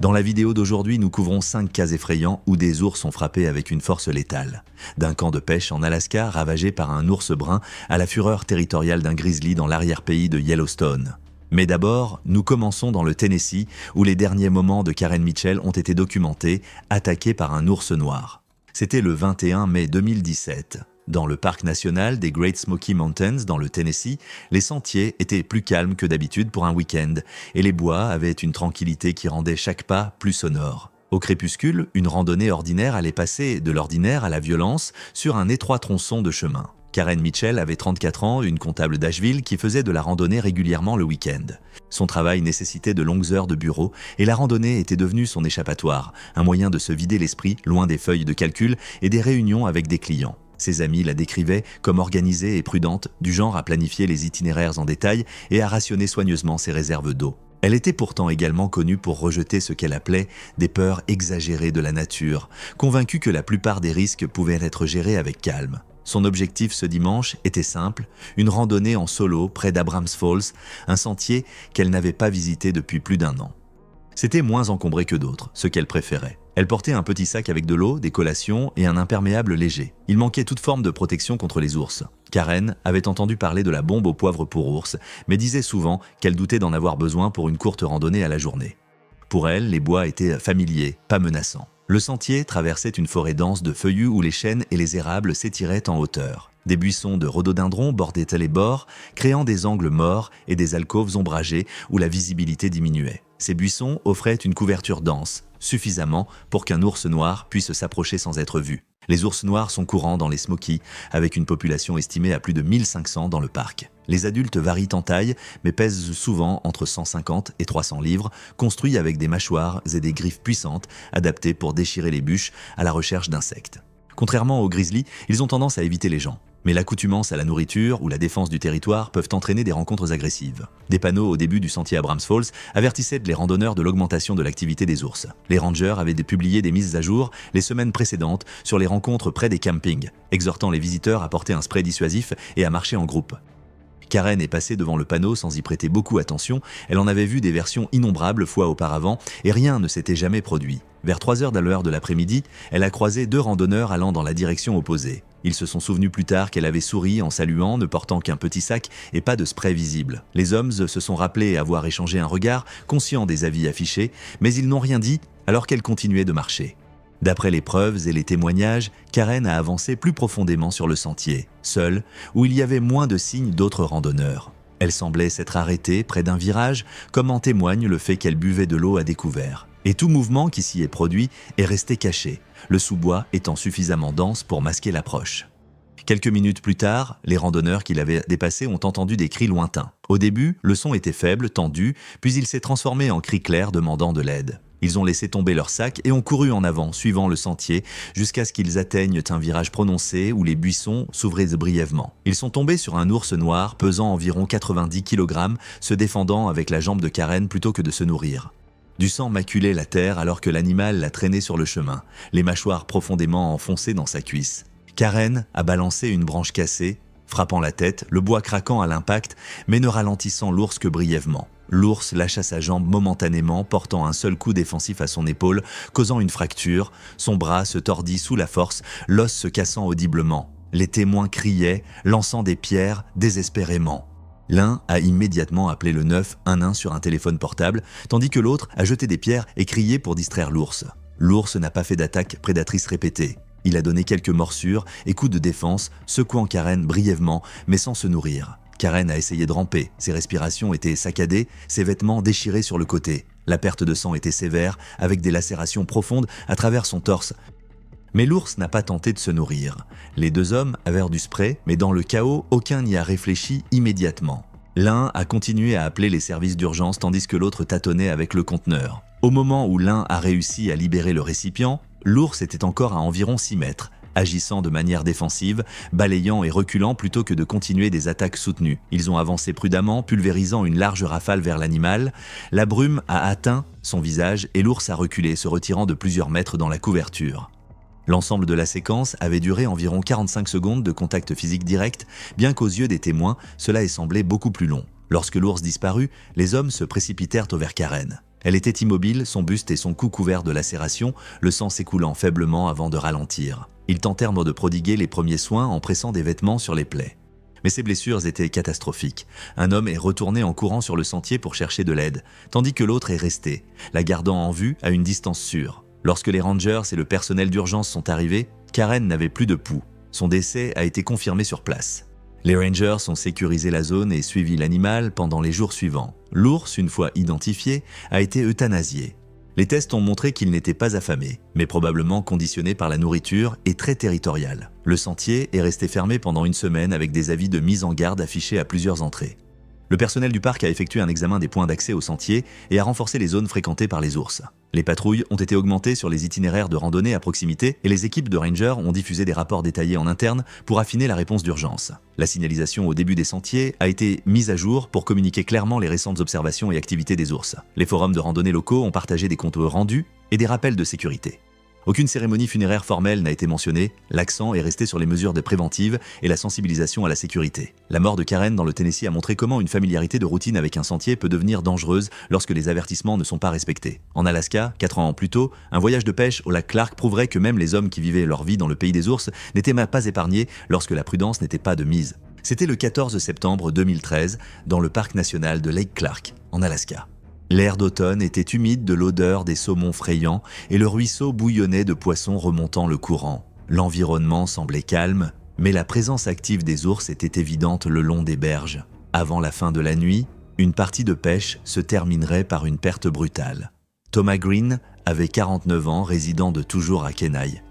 Dans la vidéo d'aujourd'hui, nous couvrons 5 cas effrayants où des ours sont frappés avec une force létale. D'un camp de pêche en Alaska ravagé par un ours brun à la fureur territoriale d'un grizzly dans l'arrière-pays de Yellowstone. Mais d'abord, nous commençons dans le Tennessee où les derniers moments de Karen Mitchell ont été documentés, attaquée par un ours noir. C'était le 21 mai 2017. Dans le parc national des Great Smoky Mountains, dans le Tennessee, les sentiers étaient plus calmes que d'habitude pour un week-end, et les bois avaient une tranquillité qui rendait chaque pas plus sonore. Au crépuscule, une randonnée ordinaire allait passer de l'ordinaire à la violence sur un étroit tronçon de chemin. Karen Mitchell avait 34 ans, une comptable d'Asheville qui faisait de la randonnée régulièrement le week-end. Son travail nécessitait de longues heures de bureau et la randonnée était devenue son échappatoire, un moyen de se vider l'esprit loin des feuilles de calcul et des réunions avec des clients. Ses amis la décrivaient comme organisée et prudente, du genre à planifier les itinéraires en détail et à rationner soigneusement ses réserves d'eau. Elle était pourtant également connue pour rejeter ce qu'elle appelait des peurs exagérées de la nature, convaincue que la plupart des risques pouvaient être gérés avec calme. Son objectif ce dimanche était simple, une randonnée en solo près d'Abrams Falls, un sentier qu'elle n'avait pas visité depuis plus d'1 an. C'était moins encombré que d'autres, ce qu'elle préférait. Elle portait un petit sac avec de l'eau, des collations et un imperméable léger. Il manquait toute forme de protection contre les ours. Karen avait entendu parler de la bombe au poivre pour ours, mais disait souvent qu'elle doutait d'en avoir besoin pour une courte randonnée à la journée. Pour elle, les bois étaient familiers, pas menaçants. Le sentier traversait une forêt dense de feuillus où les chênes et les érables s'étiraient en hauteur. Des buissons de rhododendrons bordaient les bords, créant des angles morts et des alcôves ombragées où la visibilité diminuait. Ces buissons offraient une couverture dense, suffisamment pour qu'un ours noir puisse s'approcher sans être vu. Les ours noirs sont courants dans les Smokies, avec une population estimée à plus de 1500 dans le parc. Les adultes varient en taille, mais pèsent souvent entre 150 et 300 livres, construits avec des mâchoires et des griffes puissantes, adaptées pour déchirer les bûches à la recherche d'insectes. Contrairement aux grizzlies, ils ont tendance à éviter les gens. Mais l'accoutumance à la nourriture ou la défense du territoire peuvent entraîner des rencontres agressives. Des panneaux au début du sentier Abrams Falls avertissaient les randonneurs de l'augmentation de l'activité des ours. Les rangers avaient publié des mises à jour les semaines précédentes sur les rencontres près des campings, exhortant les visiteurs à porter un spray dissuasif et à marcher en groupe. Karen est passée devant le panneau sans y prêter beaucoup attention, elle en avait vu des versions innombrables fois auparavant et rien ne s'était jamais produit. Vers 3 heures de l'heure de l'après-midi, elle a croisé 2 randonneurs allant dans la direction opposée. Ils se sont souvenus plus tard qu'elle avait souri en saluant, ne portant qu'un petit sac et pas de spray visible. Les hommes se sont rappelés avoir échangé un regard, conscients des avis affichés, mais ils n'ont rien dit alors qu'elle continuait de marcher. D'après les preuves et les témoignages, Karen a avancé plus profondément sur le sentier, seule, où il y avait moins de signes d'autres randonneurs. Elle semblait s'être arrêtée près d'un virage, comme en témoigne le fait qu'elle buvait de l'eau à découvert. Et tout mouvement qui s'y est produit est resté caché, le sous-bois étant suffisamment dense pour masquer l'approche. Quelques minutes plus tard, les randonneurs qui l'avaient dépassé ont entendu des cris lointains. Au début, le son était faible, tendu, puis il s'est transformé en cris clairs demandant de l'aide. Ils ont laissé tomber leurs sacs et ont couru en avant, suivant le sentier, jusqu'à ce qu'ils atteignent un virage prononcé où les buissons s'ouvraient brièvement. Ils sont tombés sur un ours noir pesant environ 90 kg, se défendant avec la jambe de Karen plutôt que de se nourrir. Du sang maculait la terre alors que l'animal la traînait sur le chemin, les mâchoires profondément enfoncées dans sa cuisse. Karen a balancé une branche cassée, frappant la tête, le bois craquant à l'impact, mais ne ralentissant l'ours que brièvement. L'ours lâcha sa jambe momentanément, portant un seul coup défensif à son épaule, causant une fracture. Son bras se tordit sous la force, l'os se cassant audiblement. Les témoins criaient, lançant des pierres désespérément. L'un a immédiatement appelé le 911 sur un téléphone portable, tandis que l'autre a jeté des pierres et crié pour distraire l'ours. L'ours n'a pas fait d'attaque prédatrice répétée. Il a donné quelques morsures et coups de défense, secouant Karen brièvement, mais sans se nourrir. Karen a essayé de ramper, ses respirations étaient saccadées, ses vêtements déchirés sur le côté. La perte de sang était sévère, avec des lacérations profondes à travers son torse. Mais l'ours n'a pas tenté de se nourrir. Les 2 hommes avaient du spray, mais dans le chaos, aucun n'y a réfléchi immédiatement. L'un a continué à appeler les services d'urgence tandis que l'autre tâtonnait avec le conteneur. Au moment où l'un a réussi à libérer le récipient, l'ours était encore à environ 6 mètres. Agissant de manière défensive, balayant et reculant plutôt que de continuer des attaques soutenues. Ils ont avancé prudemment, pulvérisant une large rafale vers l'animal. La brume a atteint son visage et l'ours a reculé, se retirant de plusieurs mètres dans la couverture. L'ensemble de la séquence avait duré environ 45 secondes de contact physique direct, bien qu'aux yeux des témoins, cela ait semblé beaucoup plus long. Lorsque l'ours disparut, les hommes se précipitèrent vers Karen. Elle était immobile, son buste et son cou couverts de lacérations, le sang s'écoulant faiblement avant de ralentir. Ils tentèrent de prodiguer les premiers soins en pressant des vêtements sur les plaies. Mais ces blessures étaient catastrophiques. Un homme est retourné en courant sur le sentier pour chercher de l'aide, tandis que l'autre est resté, la gardant en vue à une distance sûre. Lorsque les rangers et le personnel d'urgence sont arrivés, Karen n'avait plus de pouls. Son décès a été confirmé sur place. Les rangers ont sécurisé la zone et suivi l'animal pendant les jours suivants. L'ours, une fois identifié, a été euthanasié. Les tests ont montré qu'il n'était pas affamé, mais probablement conditionné par la nourriture et très territorial. Le sentier est resté fermé pendant une semaine avec des avis de mise en garde affichés à plusieurs entrées. Le personnel du parc a effectué un examen des points d'accès au sentier et a renforcé les zones fréquentées par les ours. Les patrouilles ont été augmentées sur les itinéraires de randonnée à proximité et les équipes de rangers ont diffusé des rapports détaillés en interne pour affiner la réponse d'urgence. La signalisation au début des sentiers a été mise à jour pour communiquer clairement les récentes observations et activités des ours. Les forums de randonnée locaux ont partagé des comptes rendus et des rappels de sécurité. Aucune cérémonie funéraire formelle n'a été mentionnée, l'accent est resté sur les mesures de préventive et la sensibilisation à la sécurité. La mort de Karen dans le Tennessee a montré comment une familiarité de routine avec un sentier peut devenir dangereuse lorsque les avertissements ne sont pas respectés. En Alaska, 4 ans plus tôt, un voyage de pêche au lac Clark prouverait que même les hommes qui vivaient leur vie dans le pays des ours n'étaient même pas épargnés lorsque la prudence n'était pas de mise. C'était le 14 septembre 2013 dans le parc national de Lake Clark, en Alaska. L'air d'automne était humide de l'odeur des saumons frayants et le ruisseau bouillonnait de poissons remontant le courant. L'environnement semblait calme, mais la présence active des ours était évidente le long des berges. Avant la fin de la nuit, une partie de pêche se terminerait par une perte brutale. Thomas Green avait 49 ans, résident de toujours à Kenai.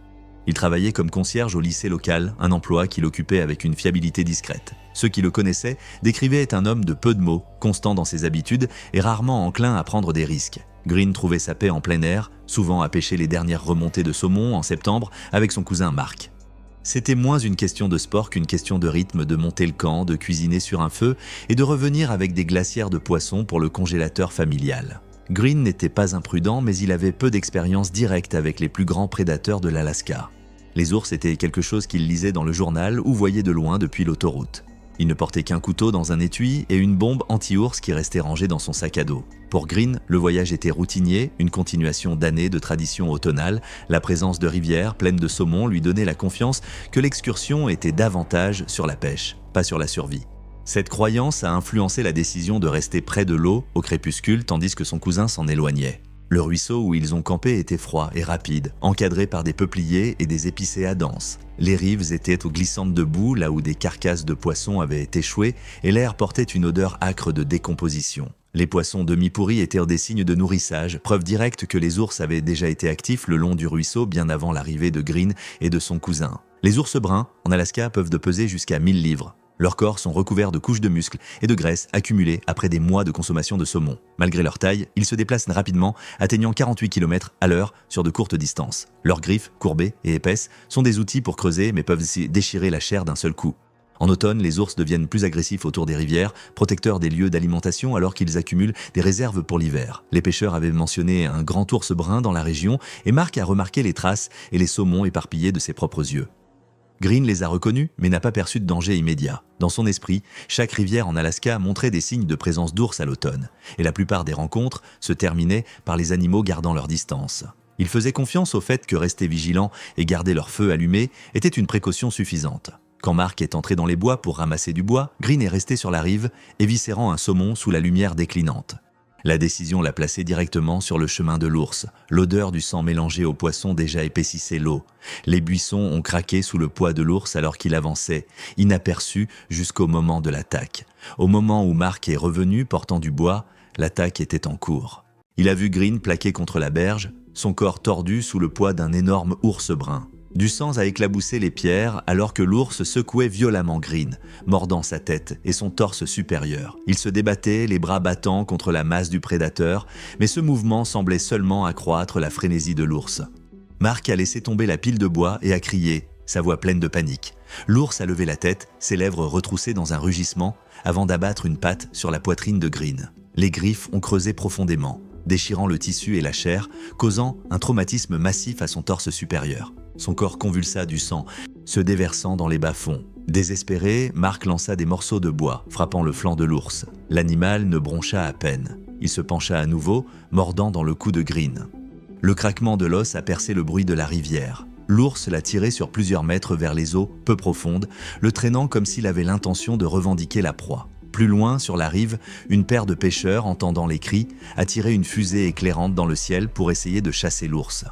Il travaillait comme concierge au lycée local, un emploi qu'il occupait avec une fiabilité discrète. Ceux qui le connaissaient décrivaient un homme de peu de mots, constant dans ses habitudes et rarement enclin à prendre des risques. Green trouvait sa paix en plein air, souvent à pêcher les dernières remontées de saumon en septembre avec son cousin Mark. C'était moins une question de sport qu'une question de rythme, de monter le camp, de cuisiner sur un feu et de revenir avec des glacières de poissons pour le congélateur familial. Green n'était pas imprudent, mais il avait peu d'expérience directe avec les plus grands prédateurs de l'Alaska. Les ours étaient quelque chose qu'il lisait dans le journal ou voyait de loin depuis l'autoroute. Il ne portait qu'un couteau dans un étui et une bombe anti-ours qui restait rangée dans son sac à dos. Pour Green, le voyage était routinier, une continuation d'années de tradition automnale. La présence de rivières pleines de saumon lui donnait la confiance que l'excursion était davantage sur la pêche, pas sur la survie. Cette croyance a influencé la décision de rester près de l'eau au crépuscule tandis que son cousin s'en éloignait. Le ruisseau où ils ont campé était froid et rapide, encadré par des peupliers et des épicéas denses. Les rives étaient aux glissantes de boue, là où des carcasses de poissons avaient échoué, et l'air portait une odeur âcre de décomposition. Les poissons demi-pourris étaient des signes de nourrissage, preuve directe que les ours avaient déjà été actifs le long du ruisseau bien avant l'arrivée de Green et de son cousin. Les ours bruns, en Alaska, peuvent peser jusqu'à 1000 livres. Leurs corps sont recouverts de couches de muscles et de graisse accumulées après des mois de consommation de saumon. Malgré leur taille, ils se déplacent rapidement, atteignant 48 km/h sur de courtes distances. Leurs griffes, courbées et épaisses, sont des outils pour creuser mais peuvent aussi déchirer la chair d'un seul coup. En automne, les ours deviennent plus agressifs autour des rivières, protecteurs des lieux d'alimentation alors qu'ils accumulent des réserves pour l'hiver. Les pêcheurs avaient mentionné un grand ours brun dans la région et Mark a remarqué les traces et les saumons éparpillés de ses propres yeux. Green les a reconnus, mais n'a pas perçu de danger immédiat. Dans son esprit, chaque rivière en Alaska montrait des signes de présence d'ours à l'automne, et la plupart des rencontres se terminaient par les animaux gardant leur distance. Il faisait confiance au fait que rester vigilant et garder leur feu allumé était une précaution suffisante. Quand Mark est entré dans les bois pour ramasser du bois, Green est resté sur la rive, éviscérant un saumon sous la lumière déclinante. La décision l'a placé directement sur le chemin de l'ours. L'odeur du sang mélangé au poisson déjà épaississait l'eau. Les buissons ont craqué sous le poids de l'ours alors qu'il avançait, inaperçu jusqu'au moment de l'attaque. Au moment où Mark est revenu portant du bois, l'attaque était en cours. Il a vu Green plaqué contre la berge, son corps tordu sous le poids d'un énorme ours brun. Du sang a éclaboussé les pierres alors que l'ours secouait violemment Green, mordant sa tête et son torse supérieur. Il se débattait, les bras battants contre la masse du prédateur, mais ce mouvement semblait seulement accroître la frénésie de l'ours. Mark a laissé tomber la pile de bois et a crié, sa voix pleine de panique. L'ours a levé la tête, ses lèvres retroussées dans un rugissement, avant d'abattre une patte sur la poitrine de Green. Les griffes ont creusé profondément, déchirant le tissu et la chair, causant un traumatisme massif à son torse supérieur. Son corps convulsa du sang, se déversant dans les bas-fonds. Désespéré, Mark lança des morceaux de bois, frappant le flanc de l'ours. L'animal ne broncha à peine. Il se pencha à nouveau, mordant dans le cou de Green. Le craquement de l'os a percé le bruit de la rivière. L'ours l'a tiré sur plusieurs mètres vers les eaux peu profondes, le traînant comme s'il avait l'intention de revendiquer la proie. Plus loin, sur la rive, une paire de pêcheurs, entendant les cris, a tiré une fusée éclairante dans le ciel pour essayer de chasser l'ours.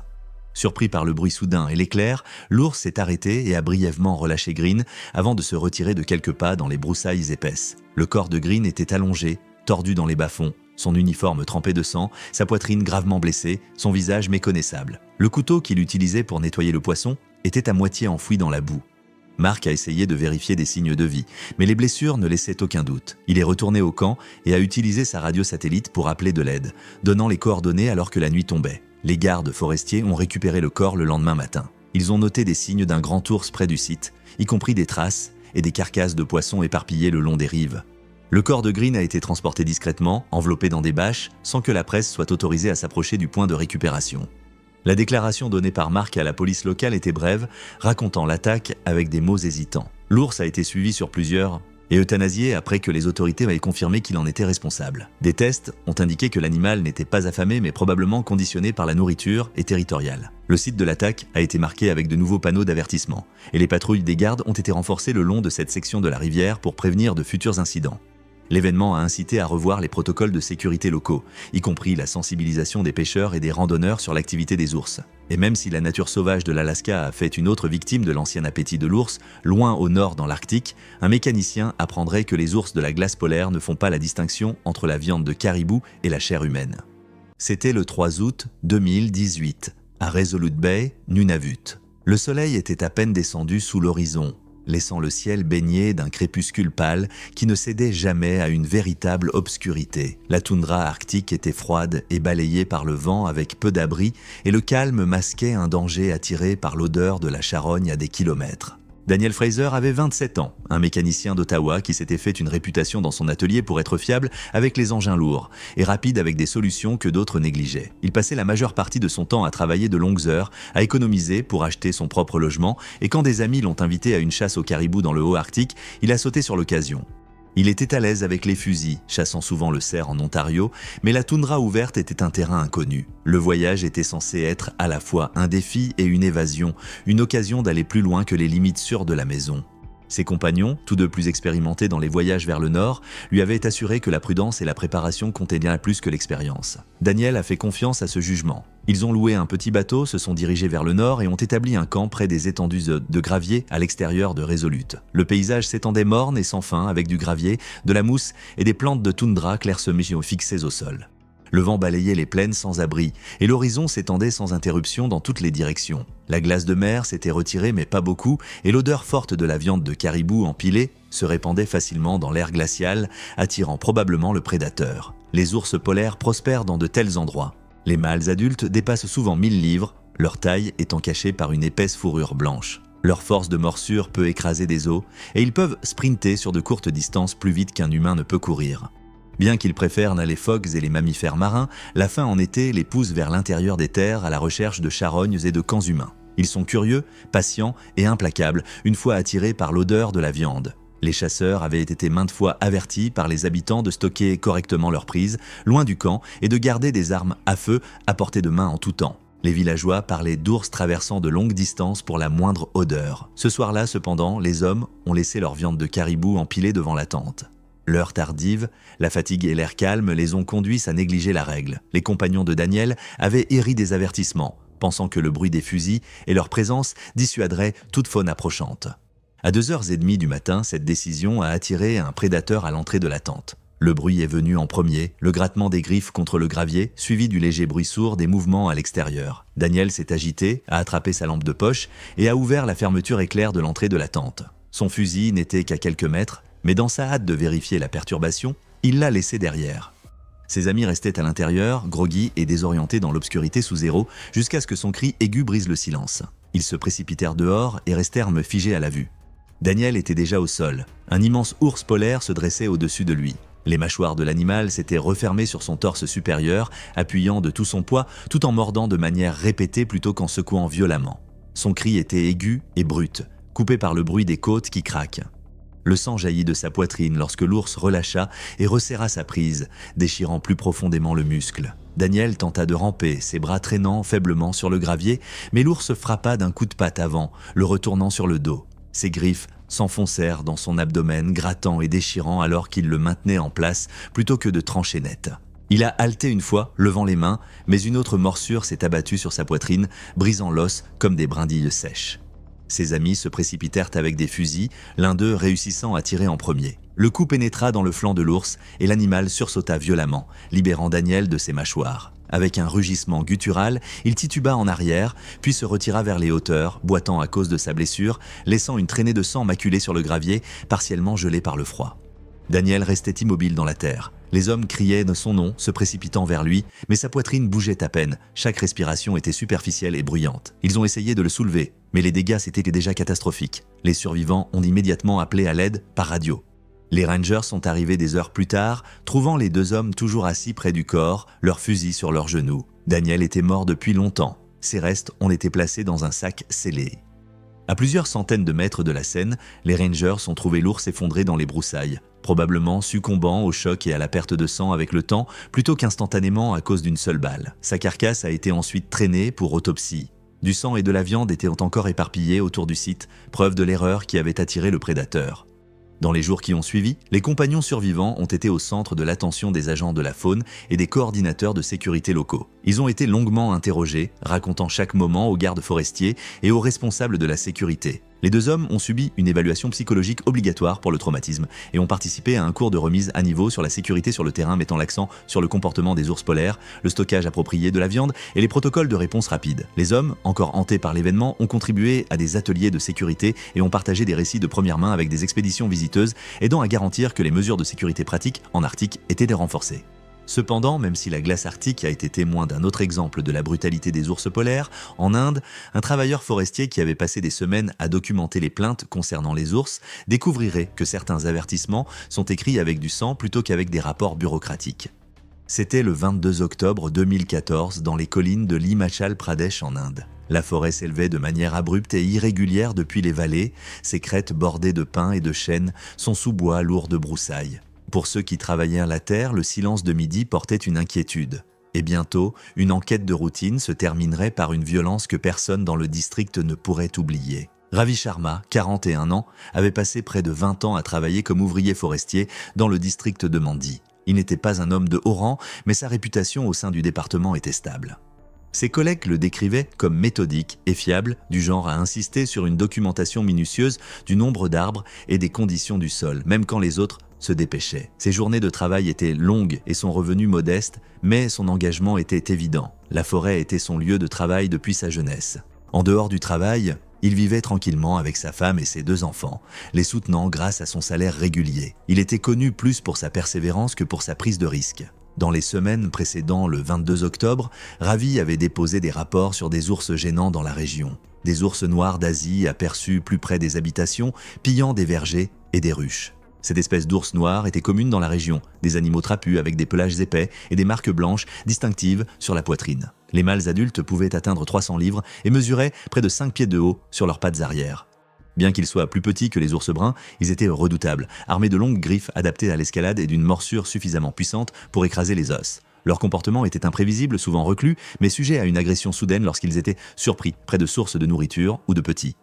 Surpris par le bruit soudain et l'éclair, l'ours s'est arrêté et a brièvement relâché Green avant de se retirer de quelques pas dans les broussailles épaisses. Le corps de Green était allongé, tordu dans les bas-fonds, son uniforme trempé de sang, sa poitrine gravement blessée, son visage méconnaissable. Le couteau qu'il utilisait pour nettoyer le poisson était à moitié enfoui dans la boue. Mark a essayé de vérifier des signes de vie, mais les blessures ne laissaient aucun doute. Il est retourné au camp et a utilisé sa radio satellite pour appeler de l'aide, donnant les coordonnées alors que la nuit tombait. Les gardes forestiers ont récupéré le corps le lendemain matin. Ils ont noté des signes d'un grand ours près du site, y compris des traces et des carcasses de poissons éparpillées le long des rives. Le corps de Green a été transporté discrètement, enveloppé dans des bâches, sans que la presse soit autorisée à s'approcher du point de récupération. La déclaration donnée par Mark à la police locale était brève, racontant l'attaque avec des mots hésitants. L'ours a été suivi sur plusieurs et euthanasié après que les autorités avaient confirmé qu'il en était responsable. Des tests ont indiqué que l'animal n'était pas affamé mais probablement conditionné par la nourriture et territorial. Le site de l'attaque a été marqué avec de nouveaux panneaux d'avertissement et les patrouilles des gardes ont été renforcées le long de cette section de la rivière pour prévenir de futurs incidents. L'événement a incité à revoir les protocoles de sécurité locaux, y compris la sensibilisation des pêcheurs et des randonneurs sur l'activité des ours. Et même si la nature sauvage de l'Alaska a fait une autre victime de l'ancien appétit de l'ours, loin au nord dans l'Arctique, un mécanicien apprendrait que les ours de la glace polaire ne font pas la distinction entre la viande de caribou et la chair humaine. C'était le 3 août 2018, à Resolute Bay, Nunavut. Le soleil était à peine descendu sous l'horizon, laissant le ciel baigné d'un crépuscule pâle qui ne cédait jamais à une véritable obscurité. La toundra arctique était froide et balayée par le vent avec peu d'abri, et le calme masquait un danger attiré par l'odeur de la charogne à des kilomètres. Daniel Fraser avait 27 ans, un mécanicien d'Ottawa qui s'était fait une réputation dans son atelier pour être fiable avec les engins lourds et rapide avec des solutions que d'autres négligeaient. Il passait la majeure partie de son temps à travailler de longues heures, à économiser pour acheter son propre logement, et quand des amis l'ont invité à une chasse au caribou dans le Haut-Arctique, il a sauté sur l'occasion. Il était à l'aise avec les fusils, chassant souvent le cerf en Ontario, mais la toundra ouverte était un terrain inconnu. Le voyage était censé être à la fois un défi et une évasion, une occasion d'aller plus loin que les limites sûres de la maison. Ses compagnons, tous deux plus expérimentés dans les voyages vers le nord, lui avaient assuré que la prudence et la préparation comptaient bien plus que l'expérience. Daniel a fait confiance à ce jugement. Ils ont loué un petit bateau, se sont dirigés vers le nord et ont établi un camp près des étendues de gravier à l'extérieur de Resolute. Le paysage s'étendait morne et sans fin avec du gravier, de la mousse et des plantes de toundra clairsemées fixées au sol. Le vent balayait les plaines sans abri, et l'horizon s'étendait sans interruption dans toutes les directions. La glace de mer s'était retirée mais pas beaucoup, et l'odeur forte de la viande de caribou empilée se répandait facilement dans l'air glacial, attirant probablement le prédateur. Les ours polaires prospèrent dans de tels endroits. Les mâles adultes dépassent souvent 1000 livres, leur taille étant cachée par une épaisse fourrure blanche. Leur force de morsure peut écraser des os, et ils peuvent sprinter sur de courtes distances plus vite qu'un humain ne peut courir. Bien qu'ils préfèrent les phoques et les mammifères marins, la faim en été les pousse vers l'intérieur des terres à la recherche de charognes et de camps humains. Ils sont curieux, patients et implacables une fois attirés par l'odeur de la viande. Les chasseurs avaient été maintes fois avertis par les habitants de stocker correctement leur prise, loin du camp, et de garder des armes à feu à portée de main en tout temps. Les villageois parlaient d'ours traversant de longues distances pour la moindre odeur. Ce soir-là, cependant, les hommes ont laissé leur viande de caribou empilée devant la tente. L'heure tardive, la fatigue et l'air calme les ont conduits à négliger la règle. Les compagnons de Daniel avaient éri des avertissements, pensant que le bruit des fusils et leur présence dissuaderaient toute faune approchante. À 2h30 du matin, cette décision a attiré un prédateur à l'entrée de la tente. Le bruit est venu en premier, le grattement des griffes contre le gravier, suivi du léger bruit sourd des mouvements à l'extérieur. Daniel s'est agité, a attrapé sa lampe de poche et a ouvert la fermeture éclair de l'entrée de la tente. Son fusil n'était qu'à quelques mètres, mais dans sa hâte de vérifier la perturbation, il l'a laissé derrière. Ses amis restaient à l'intérieur, groggy et désorientés dans l'obscurité sous zéro, jusqu'à ce que son cri aigu brise le silence. Ils se précipitèrent dehors et restèrent me figés à la vue. Daniel était déjà au sol. Un immense ours polaire se dressait au-dessus de lui. Les mâchoires de l'animal s'étaient refermées sur son torse supérieur, appuyant de tout son poids, tout en mordant de manière répétée plutôt qu'en secouant violemment. Son cri était aigu et brut, coupé par le bruit des côtes qui craquent. Le sang jaillit de sa poitrine lorsque l'ours relâcha et resserra sa prise, déchirant plus profondément le muscle. Daniel tenta de ramper, ses bras traînant faiblement sur le gravier, mais l'ours frappa d'un coup de patte avant, le retournant sur le dos. Ses griffes s'enfoncèrent dans son abdomen, grattant et déchirant alors qu'il le maintenait en place plutôt que de trancher net. Il a halté une fois, levant les mains, mais une autre morsure s'est abattue sur sa poitrine, brisant l'os comme des brindilles sèches. Ses amis se précipitèrent avec des fusils, l'un d'eux réussissant à tirer en premier. Le coup pénétra dans le flanc de l'ours et l'animal sursauta violemment, libérant Daniel de ses mâchoires. Avec un rugissement guttural, il tituba en arrière, puis se retira vers les hauteurs, boitant à cause de sa blessure, laissant une traînée de sang maculée sur le gravier, partiellement gelé par le froid. Daniel restait immobile dans la terre. Les hommes criaient de son nom, se précipitant vers lui, mais sa poitrine bougeait à peine. Chaque respiration était superficielle et bruyante. Ils ont essayé de le soulever, mais les dégâts s'étaient déjà catastrophiques. Les survivants ont immédiatement appelé à l'aide par radio. Les Rangers sont arrivés des heures plus tard, trouvant les deux hommes toujours assis près du corps, leurs fusils sur leurs genoux. Daniel était mort depuis longtemps. Ses restes ont été placés dans un sac scellé. À plusieurs centaines de mètres de la scène, les Rangers ont trouvé l'ours effondré dans les broussailles, probablement succombant au choc et à la perte de sang avec le temps, plutôt qu'instantanément à cause d'une seule balle. Sa carcasse a été ensuite traînée pour autopsie. Du sang et de la viande étaient encore éparpillés autour du site, preuve de l'erreur qui avait attiré le prédateur. Dans les jours qui ont suivi, les compagnons survivants ont été au centre de l'attention des agents de la faune et des coordinateurs de sécurité locaux. Ils ont été longuement interrogés, racontant chaque moment aux gardes forestiers et aux responsables de la sécurité. Les deux hommes ont subi une évaluation psychologique obligatoire pour le traumatisme et ont participé à un cours de remise à niveau sur la sécurité sur le terrain mettant l'accent sur le comportement des ours polaires, le stockage approprié de la viande et les protocoles de réponse rapide. Les hommes, encore hantés par l'événement, ont contribué à des ateliers de sécurité et ont partagé des récits de première main avec des expéditions visiteuses, aidant à garantir que les mesures de sécurité pratiques en Arctique étaient renforcées. Cependant, même si la glace arctique a été témoin d'un autre exemple de la brutalité des ours polaires, en Inde, un travailleur forestier qui avait passé des semaines à documenter les plaintes concernant les ours découvrirait que certains avertissements sont écrits avec du sang plutôt qu'avec des rapports bureaucratiques. C'était le 22 octobre 2014 dans les collines de l'Himachal Pradesh en Inde. La forêt s'élevait de manière abrupte et irrégulière depuis les vallées, ses crêtes bordées de pins et de chênes, son sous-bois lourd de broussailles. Pour ceux qui travaillaient la terre, le silence de midi portait une inquiétude. Et bientôt, une enquête de routine se terminerait par une violence que personne dans le district ne pourrait oublier. Ravi Sharma, 41 ans, avait passé près de 20 ans à travailler comme ouvrier forestier dans le district de Mandi. Il n'était pas un homme de haut rang, mais sa réputation au sein du département était stable. Ses collègues le décrivaient comme méthodique et fiable, du genre à insister sur une documentation minutieuse du nombre d'arbres et des conditions du sol, même quand les autres se dépêchait. Ses journées de travail étaient longues et son revenu modeste, mais son engagement était évident. La forêt était son lieu de travail depuis sa jeunesse. En dehors du travail, il vivait tranquillement avec sa femme et ses deux enfants, les soutenant grâce à son salaire régulier. Il était connu plus pour sa persévérance que pour sa prise de risque. Dans les semaines précédant le 22 octobre, Ravi avait déposé des rapports sur des ours gênants dans la région. Des ours noirs d'Asie aperçus plus près des habitations, pillant des vergers et des ruches. Cette espèce d'ours noir était commune dans la région, des animaux trapus avec des pelages épais et des marques blanches distinctives sur la poitrine. Les mâles adultes pouvaient atteindre 300 livres et mesuraient près de 5 pieds de haut sur leurs pattes arrière. Bien qu'ils soient plus petits que les ours bruns, ils étaient redoutables, armés de longues griffes adaptées à l'escalade et d'une morsure suffisamment puissante pour écraser les os. Leur comportement était imprévisible, souvent reclus, mais sujet à une agression soudaine lorsqu'ils étaient surpris près de sources de nourriture ou de petits.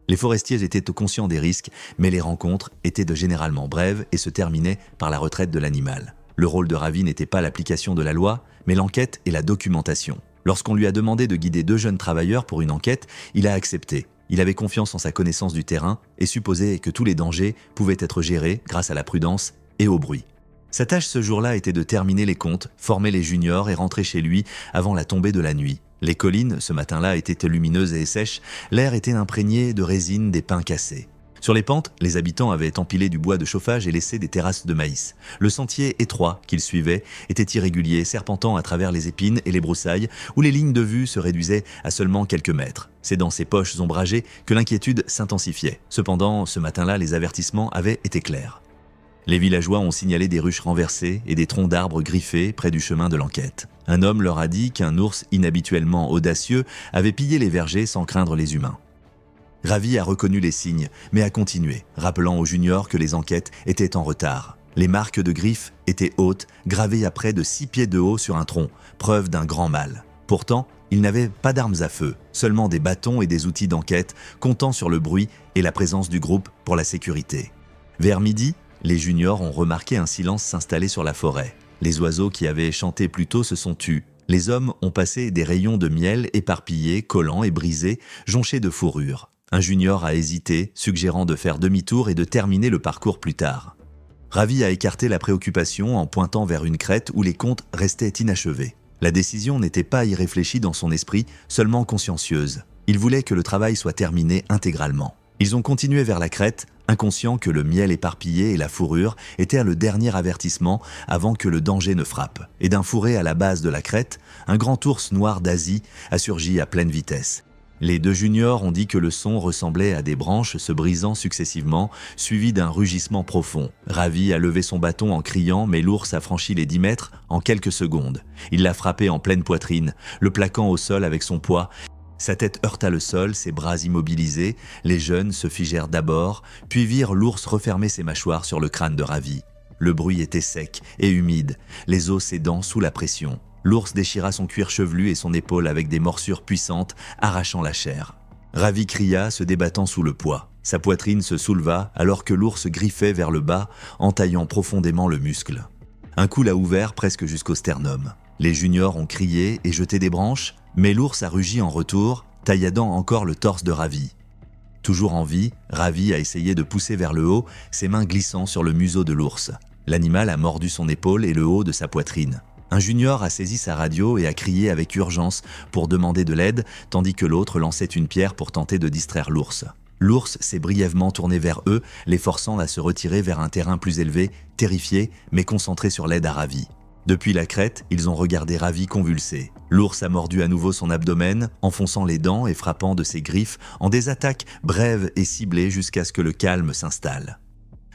Les forestiers étaient conscients des risques, mais les rencontres étaient généralement brèves et se terminaient par la retraite de l'animal. Le rôle de Ravi n'était pas l'application de la loi, mais l'enquête et la documentation. Lorsqu'on lui a demandé de guider deux jeunes travailleurs pour une enquête, il a accepté. Il avait confiance en sa connaissance du terrain et supposait que tous les dangers pouvaient être gérés grâce à la prudence et au bruit. Sa tâche ce jour-là était de terminer les comptes, former les juniors et rentrer chez lui avant la tombée de la nuit. Les collines, ce matin-là, étaient lumineuses et sèches, l'air était imprégné de résine des pins cassés. Sur les pentes, les habitants avaient empilé du bois de chauffage et laissé des terrasses de maïs. Le sentier étroit qu'ils suivaient était irrégulier, serpentant à travers les épines et les broussailles, où les lignes de vue se réduisaient à seulement quelques mètres. C'est dans ces poches ombragées que l'inquiétude s'intensifiait. Cependant, ce matin-là, les avertissements avaient été clairs. Les villageois ont signalé des ruches renversées et des troncs d'arbres griffés près du chemin de l'enquête. Un homme leur a dit qu'un ours inhabituellement audacieux avait pillé les vergers sans craindre les humains. Ravi a reconnu les signes, mais a continué, rappelant aux juniors que les enquêtes étaient en retard. Les marques de griffes étaient hautes, gravées à près de 6 pieds de haut sur un tronc, preuve d'un grand mal. Pourtant, ils n'avaient pas d'armes à feu, seulement des bâtons et des outils d'enquête, comptant sur le bruit et la présence du groupe pour la sécurité. Vers midi, les juniors ont remarqué un silence s'installer sur la forêt. Les oiseaux qui avaient chanté plus tôt se sont tus. Les hommes ont passé des rayons de miel éparpillés, collants et brisés, jonchés de fourrure. Un junior a hésité, suggérant de faire demi-tour et de terminer le parcours plus tard. Ravi a écarté la préoccupation en pointant vers une crête où les comptes restaient inachevés. La décision n'était pas irréfléchie dans son esprit, seulement consciencieuse. Il voulait que le travail soit terminé intégralement. Ils ont continué vers la crête, inconscients que le miel éparpillé et la fourrure étaient le dernier avertissement avant que le danger ne frappe. Et d'un fourré à la base de la crête, un grand ours noir d'Asie a surgi à pleine vitesse. Les deux juniors ont dit que le son ressemblait à des branches se brisant successivement, suivi d'un rugissement profond. Ravi a levé son bâton en criant, mais l'ours a franchi les 10 mètres en quelques secondes. Il l'a frappé en pleine poitrine, le plaquant au sol avec son poids. Sa tête heurta le sol, ses bras immobilisés. Les jeunes se figèrent d'abord, puis virent l'ours refermer ses mâchoires sur le crâne de Ravi. Le bruit était sec et humide, les os cédant sous la pression. L'ours déchira son cuir chevelu et son épaule avec des morsures puissantes, arrachant la chair. Ravi cria, se débattant sous le poids. Sa poitrine se souleva alors que l'ours griffait vers le bas, entaillant profondément le muscle. Un coup l'a ouvert presque jusqu'au sternum. Les juniors ont crié et jeté des branches, mais l'ours a rugi en retour, tailladant encore le torse de Ravi. Toujours en vie, Ravi a essayé de pousser vers le haut, ses mains glissant sur le museau de l'ours. L'animal a mordu son épaule et le haut de sa poitrine. Un junior a saisi sa radio et a crié avec urgence pour demander de l'aide, tandis que l'autre lançait une pierre pour tenter de distraire l'ours. L'ours s'est brièvement tourné vers eux, les forçant à se retirer vers un terrain plus élevé, terrifiés, mais concentrés sur l'aide à Ravi. Depuis la crête, ils ont regardé Ravi convulsé. L'ours a mordu à nouveau son abdomen, enfonçant les dents et frappant de ses griffes en des attaques brèves et ciblées jusqu'à ce que le calme s'installe.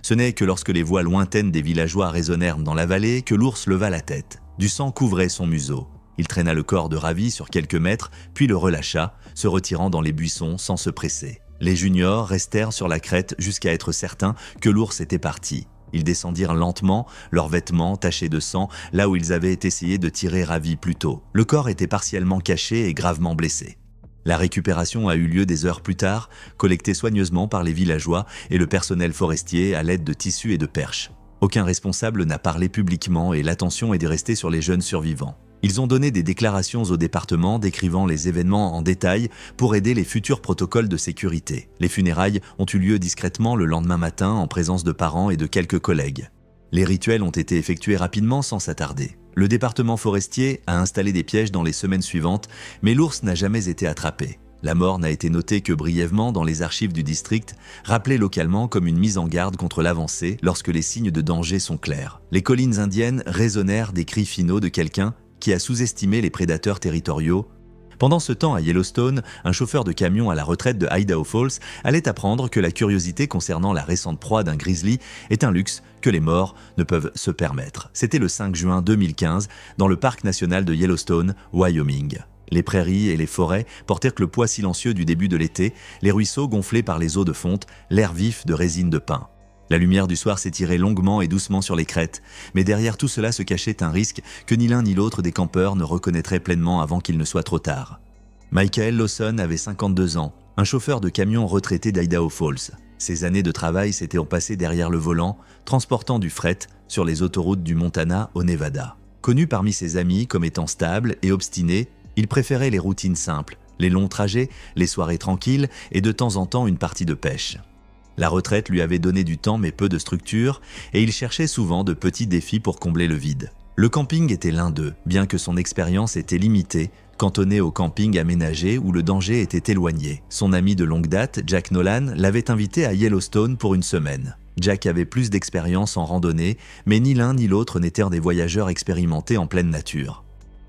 Ce n'est que lorsque les voix lointaines des villageois résonnèrent dans la vallée que l'ours leva la tête. Du sang couvrait son museau. Il traîna le corps de Ravi sur quelques mètres, puis le relâcha, se retirant dans les buissons sans se presser. Les juniors restèrent sur la crête jusqu'à être certains que l'ours était parti. Ils descendirent lentement, leurs vêtements tachés de sang, là où ils avaient essayé de tirer Ravi plus tôt. Le corps était partiellement caché et gravement blessé. La récupération a eu lieu des heures plus tard, collectée soigneusement par les villageois et le personnel forestier à l'aide de tissus et de perches. Aucun responsable n'a parlé publiquement et l'attention est restée sur les jeunes survivants. Ils ont donné des déclarations au département décrivant les événements en détail pour aider les futurs protocoles de sécurité. Les funérailles ont eu lieu discrètement le lendemain matin en présence de parents et de quelques collègues. Les rituels ont été effectués rapidement sans s'attarder. Le département forestier a installé des pièges dans les semaines suivantes, mais l'ours n'a jamais été attrapé. La mort n'a été notée que brièvement dans les archives du district, rappelée localement comme une mise en garde contre l'avancée lorsque les signes de danger sont clairs. Les collines indiennes résonnèrent des cris finaux de quelqu'un qui a sous-estimé les prédateurs territoriaux. Pendant ce temps, à Yellowstone, un chauffeur de camion à la retraite de Idaho Falls allait apprendre que la curiosité concernant la récente proie d'un grizzly est un luxe que les morts ne peuvent se permettre. C'était le 5 juin 2015, dans le parc national de Yellowstone, Wyoming. Les prairies et les forêts portèrent le poids silencieux du début de l'été, les ruisseaux gonflés par les eaux de fonte, l'air vif de résine de pin. La lumière du soir s'étirait longuement et doucement sur les crêtes, mais derrière tout cela se cachait un risque que ni l'un ni l'autre des campeurs ne reconnaîtraient pleinement avant qu'il ne soit trop tard. Michael Lawson avait 52 ans, un chauffeur de camion retraité d'Idaho Falls. Ses années de travail s'étaient passées derrière le volant, transportant du fret sur les autoroutes du Montana au Nevada. Connu parmi ses amis comme étant stable et obstiné, il préférait les routines simples, les longs trajets, les soirées tranquilles et de temps en temps une partie de pêche. La retraite lui avait donné du temps mais peu de structure et il cherchait souvent de petits défis pour combler le vide. Le camping était l'un d'eux, bien que son expérience était limitée, cantonné au camping aménagé où le danger était éloigné. Son ami de longue date, Jack Nolan, l'avait invité à Yellowstone pour une semaine. Jack avait plus d'expérience en randonnée, mais ni l'un ni l'autre n'étaient des voyageurs expérimentés en pleine nature.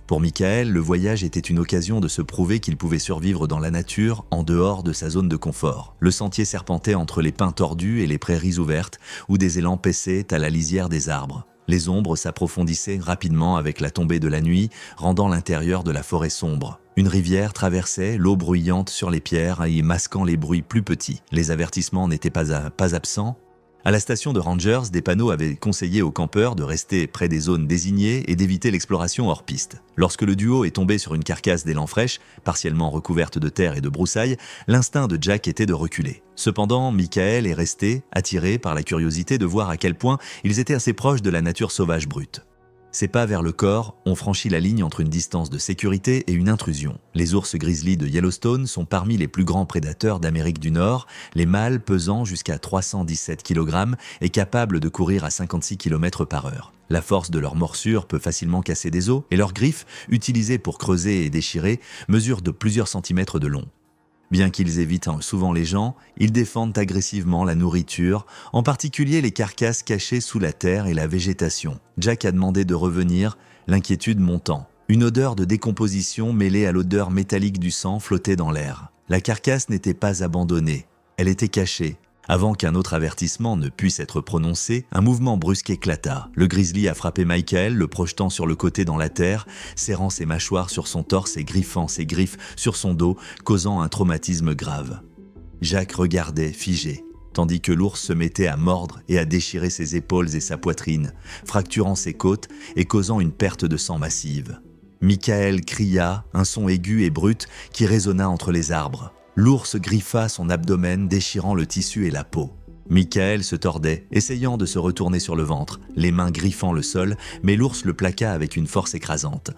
Pour Michael, le voyage était une occasion de se prouver qu'il pouvait survivre dans la nature en dehors de sa zone de confort. Le sentier serpentait entre les pins tordus et les prairies ouvertes, où des élans paissaient à la lisière des arbres. Les ombres s'approfondissaient rapidement avec la tombée de la nuit, rendant l'intérieur de la forêt sombre. Une rivière traversait, l'eau bruyante sur les pierres et masquant les bruits plus petits. Les avertissements n'étaient pas absents. À la station de Rangers, des panneaux avaient conseillé aux campeurs de rester près des zones désignées et d'éviter l'exploration hors piste. Lorsque le duo est tombé sur une carcasse d'élan fraîche, partiellement recouverte de terre et de broussailles, l'instinct de Jack était de reculer. Cependant, Michael est resté, attiré par la curiosité de voir à quel point ils étaient assez proches de la nature sauvage brute. Ses pas vers le corps ont franchi la ligne entre une distance de sécurité et une intrusion. Les ours grizzly de Yellowstone sont parmi les plus grands prédateurs d'Amérique du Nord, les mâles pesant jusqu'à 317 kg et capables de courir à 56 km/h. La force de leur morsure peut facilement casser des os et leurs griffes, utilisées pour creuser et déchirer, mesurent de plusieurs centimètres de long. Bien qu'ils évitent souvent les gens, ils défendent agressivement la nourriture, en particulier les carcasses cachées sous la terre et la végétation. Jack a demandé de revenir, l'inquiétude montant. Une odeur de décomposition mêlée à l'odeur métallique du sang flottait dans l'air. La carcasse n'était pas abandonnée, elle était cachée. Avant qu'un autre avertissement ne puisse être prononcé, un mouvement brusque éclata. Le grizzly a frappé Michael, le projetant sur le côté dans la terre, serrant ses mâchoires sur son torse et griffant ses griffes sur son dos, causant un traumatisme grave. Jack regardait, figé, tandis que l'ours se mettait à mordre et à déchirer ses épaules et sa poitrine, fracturant ses côtes et causant une perte de sang massive. Michael cria, un son aigu et brut qui résonna entre les arbres. L'ours griffa son abdomen, déchirant le tissu et la peau. Michael se tordait, essayant de se retourner sur le ventre, les mains griffant le sol, mais l'ours le plaqua avec une force écrasante.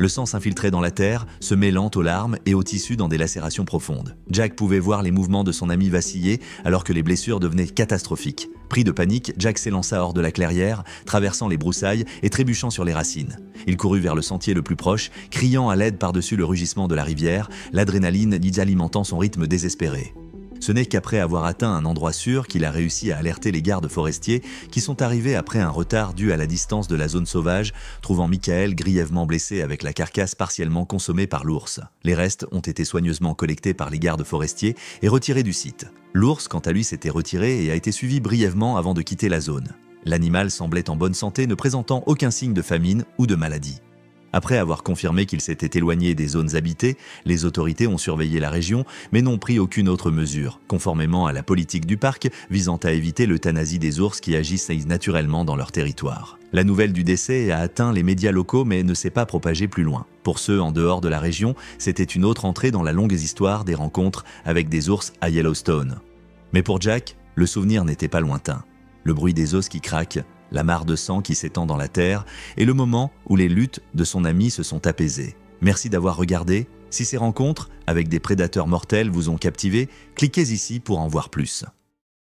Le sang s'infiltrait dans la terre, se mêlant aux larmes et aux tissus dans des lacérations profondes. Jack pouvait voir les mouvements de son ami vaciller alors que les blessures devenaient catastrophiques. Pris de panique, Jack s'élança hors de la clairière, traversant les broussailles et trébuchant sur les racines. Il courut vers le sentier le plus proche, criant à l'aide par-dessus le rugissement de la rivière, l'adrénaline alimentant son rythme désespéré. Ce n'est qu'après avoir atteint un endroit sûr qu'il a réussi à alerter les gardes forestiers qui sont arrivés après un retard dû à la distance de la zone sauvage, trouvant Michael grièvement blessé avec la carcasse partiellement consommée par l'ours. Les restes ont été soigneusement collectés par les gardes forestiers et retirés du site. L'ours, quant à lui, s'était retiré et a été suivi brièvement avant de quitter la zone. L'animal semblait en bonne santé, ne présentant aucun signe de famine ou de maladie. Après avoir confirmé qu'il s'était éloigné des zones habitées, les autorités ont surveillé la région, mais n'ont pris aucune autre mesure, conformément à la politique du parc visant à éviter l'euthanasie des ours qui agissent naturellement dans leur territoire. La nouvelle du décès a atteint les médias locaux mais ne s'est pas propagée plus loin. Pour ceux en dehors de la région, c'était une autre entrée dans la longue histoire des rencontres avec des ours à Yellowstone. Mais pour Jack, le souvenir n'était pas lointain. Le bruit des os qui craquent, la mare de sang qui s'étend dans la terre et le moment où les luttes de son ami se sont apaisées. Merci d'avoir regardé. Si ces rencontres avec des prédateurs mortels vous ont captivé, cliquez ici pour en voir plus.